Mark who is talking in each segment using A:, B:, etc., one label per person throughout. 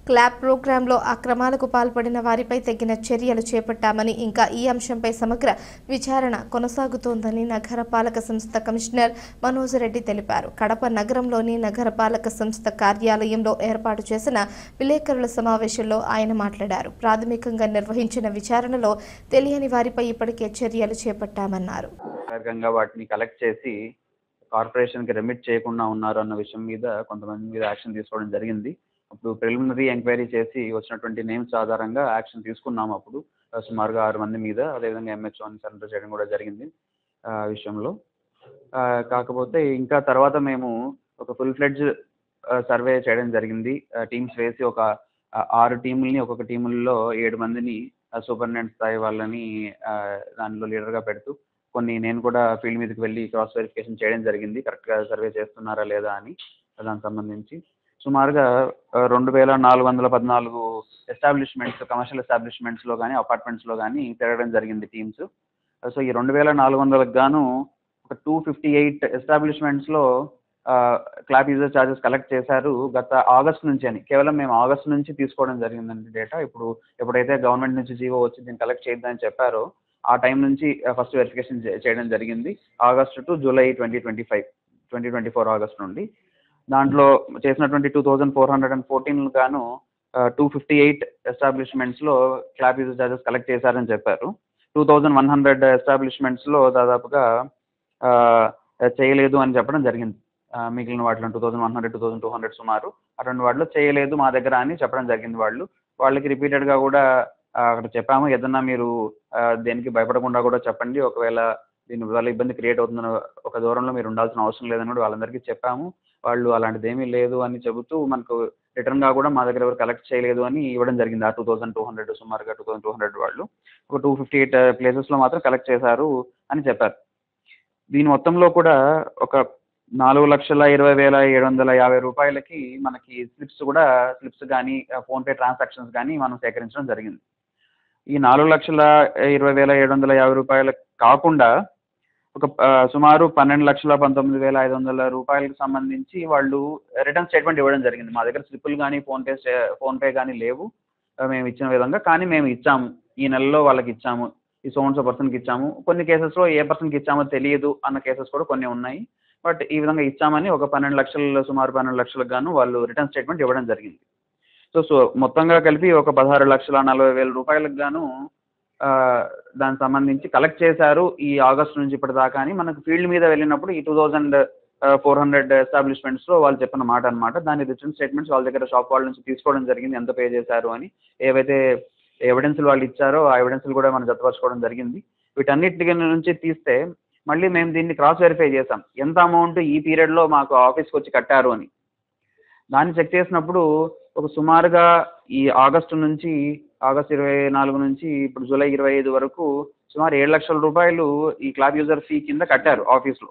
A: Clap ప్రోగ్రాంలో అక్రమాలకు పాల్పడిన వారిపై తగిన చర్యలు చేపట్టామని, ఇంకా ఈ అంశంపై సమగ్ర విచారణ కొనసాగుతోందని నగరపాలక సంస్థ కమిషనర్ మనోజ్ రెడ్డి తెలిపారు. కడప నగరంలోని నగరపాలక సంస్థ కార్యాలయంలో ఏర్పాటు చేసిన విలేకరుల సమావేశంలో ఆయన మాట్లాడారు. ప్రాథమికంగా నిర్వహించిన విచారణలో తెలియని వారిపై ఇప్పటికే చర్యలు చేపట్టామన్నారు.
B: వాటిని కలెక్ట్ చేసి కార్పొరేషన్కి రెమిట్ చేయకుండా ఉన్నారు అన్న విషయం మీద కొంతమంది మీద యాక్షన్ తీసుకోవడం జరిగింది. అప్పుడు ప్రిలిమినరీ ఎంక్వైరీ చేసి వచ్చినటువంటి నేమ్స్ ఆధారంగా యాక్షన్ తీసుకున్నాము. అప్పుడు సుమారుగా 6 మంది మీద, అదేవిధంగా ఎంహెచ్ఓని సరెండర్ చేయడం కూడా జరిగింది విషయంలో. కాకపోతే ఇంకా తర్వాత మేము ఒక ఫుల్ ఫ్లెడ్జ్ సర్వే చేయడం జరిగింది. టీమ్స్ వేసి ఒక 6 టీముల్ని, ఒక్కొక్క టీముల్లో 7 మందిని సూపరింటెండెంట్ స్థాయి వాళ్ళని దానిలో లీడర్గా పెడుతూ నేను కూడా ఫీల్డ్ మీదకి వెళ్ళి క్రాస్ వెరిఫికేషన్ చేయడం జరిగింది, కరెక్ట్గా సర్వే చేస్తున్నారా లేదా అని. దానికి సంబంధించి సుమారుగా 2414 ఎస్టాబ్లిష్మెంట్స్, కమర్షియల్ ఎస్టాబ్లిష్మెంట్స్లో కానీ అపార్ట్మెంట్స్లో కానీ తిరగడం జరిగింది టీమ్స్. సో ఈ 2400కి గాను ఒక 258 ఎస్టాబ్లిష్మెంట్స్లో క్లాప్ యూజర్ ఛార్జెస్ కలెక్ట్ చేశారు గత ఆగస్టు నుంచి అని. కేవలం మేము ఆగస్టు నుంచి తీసుకోవడం జరిగిందండి డేటా. ఎప్పుడైతే గవర్నమెంట్ నుంచి జీవో వచ్చి దీన్ని కలెక్ట్ చేయొద్దని చెప్పారో ఆ టైం నుంచి ఫస్ట్ వెరిఫికేషన్ చేయడం జరిగింది. ఆగస్టు టు జూలై 2024 ఆగస్ట్ నుండి. దాంట్లో చేసినటువంటి 2414 గాను 258 ఎస్టాబ్లిష్మెంట్స్లో క్లాప్ యూజర్ ఛార్జెస్ కలెక్ట్ చేశారని చెప్పారు. 2100 ఎస్టాబ్లిష్మెంట్స్లో దాదాపుగా చేయలేదు అని చెప్పడం జరిగింది. మిగిలిన వాటిలో 2100, 2200 సుమారు అటువంటి వాటిలో చేయలేదు మా దగ్గర అని చెప్పడం జరిగింది. వాళ్ళకి రిపీటెడ్గా కూడా అక్కడ చెప్పాము, ఏదన్నా మీరు దేనికి భయపడకుండా కూడా చెప్పండి, ఒకవేళ దీని వల్ల ఇబ్బంది క్రియేట్ అవుతుందని ఒక దూరంలో మీరు ఉండాల్సిన అవసరం లేదని కూడా వాళ్ళందరికీ చెప్పాము. వాళ్ళు అలాంటిది ఏమీ లేదు అని చెబుతూ మనకు రిటర్న్గా కూడా మా దగ్గర ఎవరు కలెక్ట్ చేయలేదు అని ఇవ్వడం జరిగింది. ఆ 2200 సుమారుగా 2200 వాళ్ళు ఒక 258 ప్లేసెస్లో మాత్రం కలెక్ట్ చేశారు అని చెప్పారు. దీని మొత్తంలో కూడా ఒక 4,20,750 రూపాయలకి మనకి స్లిప్స్ కానీ ఫోన్పే ట్రాన్సాక్షన్స్ కానీ మనం సేకరించడం జరిగింది. ఈ 4,20,750 రూపాయలు కాకుండా ఒక సుమారు 12,19,500 రూపాయలకు సంబంధించి వాళ్ళు రిటర్న్ స్టేట్మెంట్ ఇవ్వడం జరిగింది. మా దగ్గర స్లిప్పులు కానీ ఫోన్పే కానీ లేవు మేము ఇచ్చిన విధంగా, కానీ మేము ఇచ్చాము, ఈ నెలలో వాళ్ళకి ఇచ్చాము, ఈ సో పర్సన్కి ఇచ్చాము. కొన్ని కేసెస్లో ఏ పర్సన్కి ఇచ్చామో తెలియదు అన్న కేసెస్ కూడా కొన్ని ఉన్నాయి. బట్ ఈ విధంగా ఇచ్చామని ఒక 12 లక్షలు, సుమారు 12 లక్షలకు గాను వాళ్ళు రిటర్న్ స్టేట్మెంట్ ఇవ్వడం జరిగింది. సో మొత్తంగా కలిపి ఒక 16,40,000 రూపాయలకు గాను దానికి సంబంధించి కలెక్ట్ చేశారు ఈ ఆగస్టు నుంచి ఇప్పటిదాకా అని మనకు ఫీల్డ్ మీద వెళ్ళినప్పుడు ఈ 2400 ఎస్టాబ్లిష్మెంట్స్లో వాళ్ళు చెప్పిన మాట అనమాట. దాని రిటర్న్ స్టేట్మెంట్స్ వాళ్ళ దగ్గర షాప్ వాళ్ళ నుంచి తీసుకోవడం జరిగింది, ఎంత పే చేశారు అని. ఏవైతే ఎవిడెన్స్లు వాళ్ళు ఇచ్చారో ఆ ఎవిడెన్స్లు కూడా మనం జతపరచుకోవడం జరిగింది. వీటన్నిటి నుంచి తీస్తే మళ్ళీ మేము దీన్ని క్రాస్ వెరిఫై చేసాం, ఎంత అమౌంట్ ఈ పీరియడ్లో మాకు ఆఫీస్కి వచ్చి కట్టారు అని. దాన్ని చెక్ చేసినప్పుడు ఒక సుమారుగా ఈ ఆగస్టు 24 నుంచి ఇప్పుడు జూలై 25 వరకు సుమారు 7 లక్షల రూపాయలు ఈ క్లాప్ యూజర్ ఫీ కింద కట్టారు ఆఫీస్లో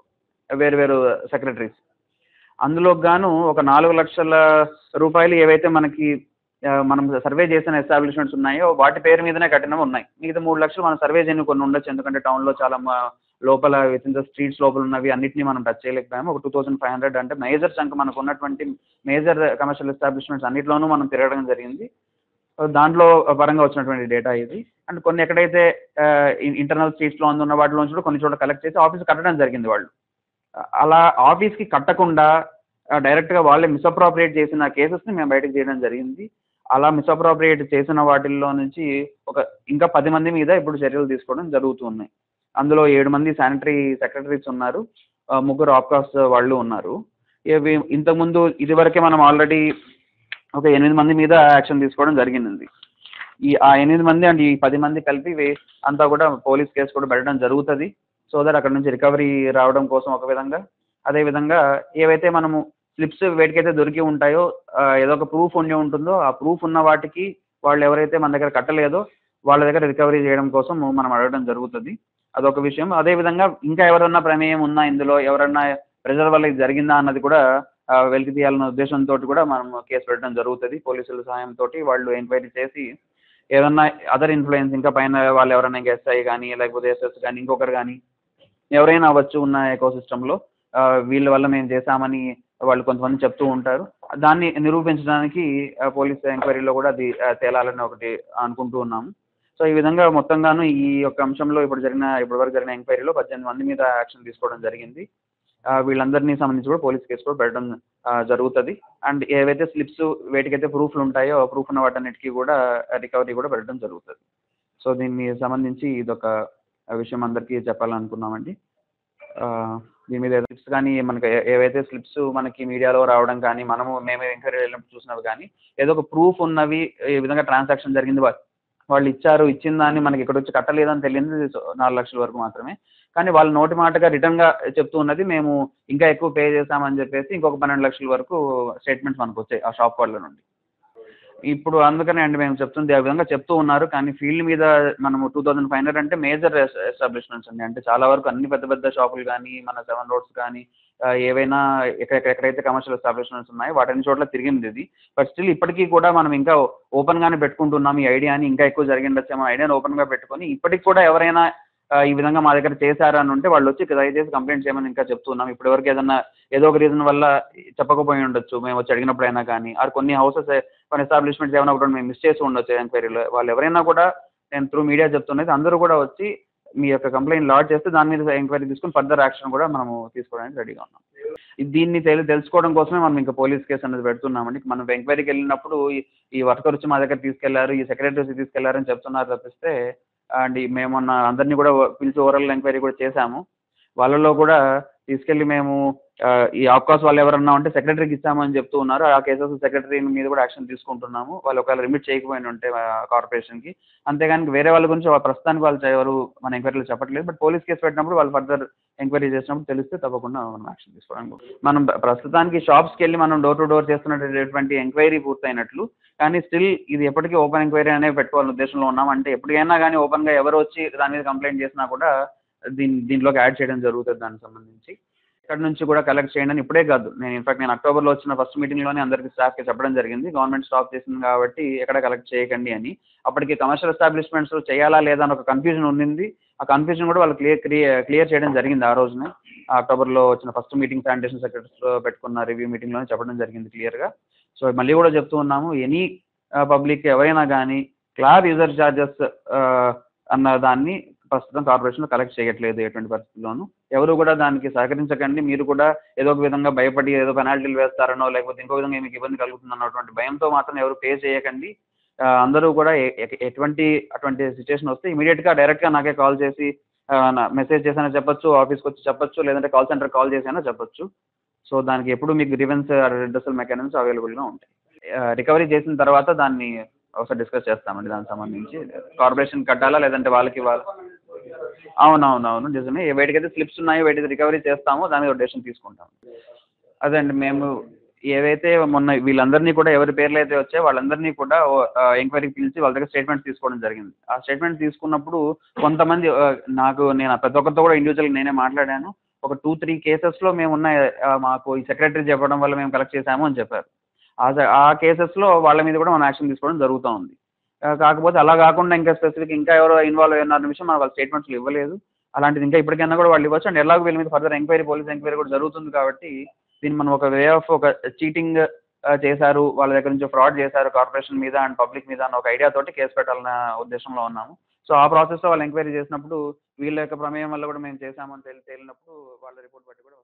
B: వేరు సెక్రటరీస్. అందులో గాను ఒక 4 లక్షల రూపాయలు ఏవైతే మనం సర్వే చేసిన ఎస్టాబ్లిష్మెంట్స్ ఉన్నాయో వాటి పేరు మీదనే కట్టినవి ఉన్నాయి. మిగతా 3 లక్షలు మనం సర్వే చేయని కొన్ని ఉండొచ్చు, ఎందుకంటే టౌన్లో చాలా లోపల విత్ ఇన్ ద స్ట్రీట్స్ లోపల ఉన్నవి అన్నింటినీ మనం టచ్ చేయలేకపోయాము. ఒక 2500 అంటే మేజర్ చంక్ మనకు ఉన్నటువంటి మేజర్ కమర్షియల్ ఎస్టాబ్లిష్మెంట్స్ అన్నింటిలోనూ మనం తిరగడం జరిగింది. దాంట్లో పరంగా వచ్చినటువంటి డేటా ఇది. అండ్ కొన్ని ఎక్కడైతే ఇంటర్నల్ స్ట్రీట్స్లో ఉన్న వాటిలోంచి కూడా కొన్ని చోట్ల కలెక్ట్ చేసి ఆఫీస్కి కట్టడం జరిగింది. వాళ్ళు అలా ఆఫీస్కి కట్టకుండా డైరెక్ట్గా వాళ్ళే మిస్అప్రోప్రియేట్ చేసిన కేసెస్ని మేము బయటకు చేయడం జరిగింది. అలా మిస్అప్రోప్రియేట్ చేసిన వాటిల్లో నుంచి ఇంకా 10 మంది మీద ఇప్పుడు చర్యలు తీసుకోవడం జరుగుతున్నాయి. అందులో 7 మంది శానిటరీ సెక్రటరీస్ ఉన్నారు, 3 ఆప్కాస్ వాళ్ళు ఉన్నారు. ఇంతకుముందు ఇదివరకే మనం ఆల్రెడీ ఒక 8 మంది మీద యాక్షన్ తీసుకోవడం జరిగింది. ఆ 8 మంది అండ్ ఈ 10 మంది కలిపి అంతా కూడా పోలీస్ కేసు కూడా పెట్టడం జరుగుతుంది. సో దట్ అక్కడ నుంచి రికవరీ రావడం కోసం ఒక విధంగా, అదేవిధంగా ఏవైతే మనము స్లిప్స్ వేటికైతే దొరికి ఉంటాయో ఏదో ఒక ప్రూఫ్ ఉండి ఉంటుందో ఆ ప్రూఫ్ ఉన్న వాటికి వాళ్ళు ఎవరైతే మన దగ్గర కట్టలేదో వాళ్ళ దగ్గర రికవరీ చేయడం కోసం మనం అడగడం జరుగుతుంది. అదొక విషయం. అదేవిధంగా ఇంకా ఎవరన్నా ప్రమేయం ఉన్నా, ఇందులో ఎవరన్నా ప్రజల వల్ల ఇది జరిగిందా అన్నది కూడా వెలికి తీయాలన్న ఉద్దేశంతో కూడా మనం కేసు పెట్టడం జరుగుతుంది. పోలీసుల సహాయంతో వాళ్ళు ఎంక్వైరీ చేసి ఏదన్నా అదర్ ఇన్ఫ్లుయెన్స్ ఇంకా పైన వాళ్ళు ఎవరైనా ఇంకా ఎస్ఐ కానీ లేకపోతే ఎస్ఎస్ కానీ ఇంకొకరు కానీ ఎవరైనా అవ్వచ్చు ఉన్న ఎకో సిస్టంలో వీళ్ళ వల్ల మేము చేశామని వాళ్ళు కొంతమంది చెప్తూ ఉంటారు. దాన్ని నిరూపించడానికి పోలీస్ ఎంక్వైరీలో కూడా అది తేలాలని ఒకటి అనుకుంటూ ఉన్నాము. సో ఈ విధంగా మొత్తంగాను ఈ యొక్క అంశంలో ఇప్పటివరకు జరిగిన ఎంక్వైరీలో 18 మంది మీద యాక్షన్ తీసుకోవడం జరిగింది. వీళ్ళందరినీ సంబంధించి కూడా పోలీస్ కేసు కూడా పెట్టడం జరుగుతది. అండ్ ఏవైతే స్లిప్స్ వేటికైతే ప్రూఫ్లు ఉంటాయో ఆ ప్రూఫ్ ఉన్న వాటన్నిటికీ కూడా రికవరీ కూడా పెట్టడం జరుగుతది. సో దీనికి సంబంధించి ఇదొక విషయం అందరికీ చెప్పాలనుకున్నామండి. దీని మీద స్లిప్స్ కానీ మనకి ఏవైతే స్లిప్స్ మనకి మీడియాలో రావడం కానీ మేమే ఎంక్వైరీ వెళ్ళినప్పుడు చూసినవి కానీ ఏదో ఒక ప్రూఫ్ ఉన్నవి ఈ విధంగా ట్రాన్సాక్షన్ జరిగింది వాళ్ళు ఇచ్చిన దాన్ని మనకి ఇక్కడ వచ్చి కట్టలేదని తెలియంది 4 లక్షల వరకు మాత్రమే. కానీ వాళ్ళు నోటి మాటగా రిటర్న్గా చెప్తూ ఉన్నది మేము ఇంకా ఎక్కువ పే చేశామని చెప్పేసి ఇంకొక 12 లక్షల వరకు స్టేట్మెంట్స్ మనకు వచ్చాయి ఆ షాప్ వాళ్ళ నుండి. ఇప్పుడు అందుకనే అండి మేము చెప్తుంది ఆ విధంగా చెప్తూ ఉన్నారు. కానీ ఫీల్డ్ మీద మనము 2500 అంటే మేజర్ ఎస్టాబ్లిష్మెంట్స్ అండి. అంటే చాలా వరకు అన్ని పెద్ద పెద్ద షాపులు కానీ మన 7 రోడ్స్ కానీ ఏవైనా ఎక్కడైతే కమర్షియల్ ఎస్టాబ్లిష్మెంట్స్ ఉన్నాయో వాటన్ని చోట్ల తిరిగింది ఇది. బట్ స్టిల్ ఇప్పటికీ కూడా మనం ఇంకా ఓపెన్గానే పెట్టుకుంటున్నాం ఈ ఐడియాని. ఇంకా ఎక్కువ జరిగిండొచ్చేమో ఐడియాని ఓపెన్గా పెట్టుకొని ఇప్పటికి కూడా ఎవరైనా ఈ విధంగా మా దగ్గర చేశారు అని ఉంటే వాళ్ళు వచ్చి దయచేసి కంప్లైంట్ చేయమని ఇంకా చెప్తున్నాం. ఇప్పటివరకు ఏదో ఒక రీజన్ వల్ల చెప్పకపోయి ఉండొచ్చు మేము వచ్చి అడిగినప్పుడైనా కానీ కొన్ని ఎస్టాబ్లిష్మెంట్స్ ఏమైనా కూడా మేము మిస్ చేసి ఉండొచ్చు ఎంక్వైరీలో. వాళ్ళు ఎవరైనా కూడా నేను త్రూ మీడియా చెప్తున్నది అందరూ కూడా వచ్చి మీ యొక్క కంప్లైంట్ లాడ్జ్ చేస్తే దాని మీద ఎంక్వైరీ తీసుకుని ఫర్దర్ యాక్షన్ కూడా మనము తీసుకోవడానికి రెడీగా ఉన్నాం. దీన్ని తెలుసుకోవడం కోసమే మనం ఇంకా పోలీస్ కేసు అనేది పెడుతున్నామండి. మనం ఎంక్వైరీకి వెళ్ళినప్పుడు ఈ వర్కర్ వచ్చి మా దగ్గర తీసుకెళ్లారు, ఈ సెక్రటరీ వచ్చి తీసుకెళ్లారని చెప్తున్నారు తప్పిస్తే అండ్ మేము అందరినీ కూడా పిలిచి ఓవరాల్ ఎంక్వైరీ కూడా చేశాము. వాళ్ళలో కూడా తీసుకెళ్ళి మేము ఈ ఆఫ్కాస్ వాళ్ళు ఎవరన్నా ఉంటే సెక్రటరీకి ఇచ్చామని చెప్తూ ఉన్నారు. ఆ కేసెస్ సెక్రటరీ మీద కూడా యాక్షన్ తీసుకుంటున్నాము. వాళ్ళు ఒకవేళ రిమిట్ చేయకపోయిన ఉంటే కార్పొరేషన్కి. అంతేగాని వేరే వాళ్ళ గురించి ప్రస్తుతానికి వాళ్ళు ఎవరు మన ఎంక్వైరీలో చెప్పట్లేదు. బట్ పోలీస్ కేసు పెట్టినప్పుడు వాళ్ళు ఫర్దర్ ఎంక్వైరీ చేసినప్పుడు తెలిస్తే తప్పకుండా మనం యాక్షన్ తీసుకోవడానికి మనం ప్రస్తుతానికి షాప్స్కి వెళ్ళి మనం డోర్ టు డోర్ చేస్తున్నటువంటి ఎంక్వైరీ పూర్తయినట్లు. కానీ స్టిల్ ఇది ఎప్పటికీ ఓపెన్ ఎంక్వైరీ అనేది పెట్టుకోవాలని ఉద్దేశంలో ఉన్నాం. అంటే ఎప్పటికైనా కానీ ఓపెన్గా ఎవరు వచ్చి దాని మీద కంప్లైంట్ చేసినా కూడా దీంట్లోకి యాడ్ చేయడం జరుగుతుంది. దానికి సంబంధించి ఇక్కడ నుంచి కూడా కలెక్ట్ చేయండి అని ఇప్పుడే కాదు, నేను అక్టోబర్లో వచ్చిన ఫస్ట్ మీటింగ్లోనే అందరికీ స్టాఫ్కి చెప్పడం జరిగింది. గవర్నమెంట్ స్టాప్ చేసింది కాబట్టి ఎక్కడ కలెక్ట్ చేయకండి అని. అప్పటికి కమర్షియల్ ఎస్టాబ్లిష్మెంట్స్ చేయాలా లేదా అని ఒక కన్ఫ్యూజన్ ఉండింది. ఆ కన్ఫ్యూజన్ కూడా వాళ్ళు క్లియర్ చేయడం జరిగింది ఆ రోజునే. అక్టోబర్లో వచ్చిన ఫస్ట్ మీటింగ్ శానిటేషన్ సెక్రటరీస్లో పెట్టుకున్న రివ్యూ మీటింగ్లోనే చెప్పడం జరిగింది క్లియర్గా. సో మళ్ళీ కూడా చెప్తూ ఉన్నాము, ఎనీ పబ్లిక్ ఎవరైనా కానీ క్లాబ్ యూజర్ ఛార్జెస్ అన్న దాన్ని ప్రస్తుతం కార్పొరేషన్లో కలెక్ట్ చేయట్లేదు ఎటువంటి పరిస్థితుల్లోనూ. ఎవరు కూడా దానికి సహకరించకండి. మీరు కూడా ఏదో ఒక విధంగా భయపడి ఏదో పెనాల్టీలు వేస్తారనో లేకపోతే ఇంకో విధంగా మీకు ఇబ్బంది కలుగుతుంది అన్నటువంటి భయంతో మాత్రం ఎవరు పే చేయకండి. అందరూ కూడా అటువంటి సిచ్యువేషన్ వస్తే ఇమీడియట్గా డైరెక్ట్గా నాకే కాల్ చేసి మెసేజ్ చేసైనా చెప్పొచ్చు, ఆఫీస్కి వచ్చి చెప్పొచ్చు, లేదంటే కాల్ సెంటర్ కాల్ చేసైనా చెప్పొచ్చు. సో దానికి ఎప్పుడు మీకు గ్రీవెన్స్ రిడ్రెసల్ మెకానిజమ్స్ అవైలబుల్గా ఉంటాయి. రికవరీ చేసిన తర్వాత దాన్ని ఒకసారి డిస్కస్ చేస్తామండి. దానికి సంబంధించి కార్పొరేషన్ కట్టాలా లేదంటే వాళ్ళకి ఇవ్వాలా. అవునవునవును నిజమే. వేటికైతే స్లిప్స్ ఉన్నాయో వేటికి రికవరీ చేస్తామో దాని మీద డెసిషన్ తీసుకుంటాం. అదే అండి, మేము ఏవైతే మొన్న వీళ్ళందరినీ కూడా ఎవరి పేర్లు అయితే వచ్చాయో వాళ్ళందరినీ కూడా ఎంక్వైరీకి పిలిచి వాళ్ళ దగ్గర స్టేట్మెంట్స్ తీసుకోవడం జరిగింది. ఆ స్టేట్మెంట్ తీసుకున్నప్పుడు కొంతమంది నేను ప్రతి ఒక్కరితో కూడా ఇండివిజువల్గా నేనే మాట్లాడాను. ఒక 2-3 కేసెస్లో మాకు ఈ సెక్రటరీ చెప్పడం వల్ల మేము కలెక్ట్ చేశాము అని చెప్పారు. ఆ కేసెస్లో వాళ్ళ మీద కూడా మనం యాక్షన్ తీసుకోవడం జరుగుతూ ఉంది. కాకపోతే అలా కాకుండా ఇంకా స్పెసిఫిక్ ఇంకా ఎవరో ఇన్వాల్వ్ అయ్యారన్న విషయం వాళ్ళ స్టేట్మెంట్స్లో ఇవ్వలేదు. అలాంటిది ఇంకా ఇప్పటికైనా కూడా వాళ్ళు ఇవ్వచ్చు. అండ్ ఎలాగో వీళ్ళ మీద ఫర్దర్ పోలీస్ ఎంక్వైరీ కూడా జరుగుతుంది కాబట్టి దీన్ని మనం ఒక వే ఆఫ్ ఒక చీటింగ్ చేశారు, వాళ్ళ దగ్గర నుంచి ఫ్రాడ్ చేశారు కార్పొరేషన్ మీద అండ్ పబ్లిక్ మీద అన్న ఒక ఐడియా తోటి కేసు పెట్టాలన్న ఉద్దేశంలో ఉన్నాము. సో ఆ ప్రాసెస్లో వాళ్ళు ఎంక్వైరీ చేసినప్పుడు వీళ్ళ యొక్క ప్రమేయం వల్ల కూడా మేము చేశామని తేలినప్పుడు వాళ్ళ రిపోర్ట్ బట్టి కూడా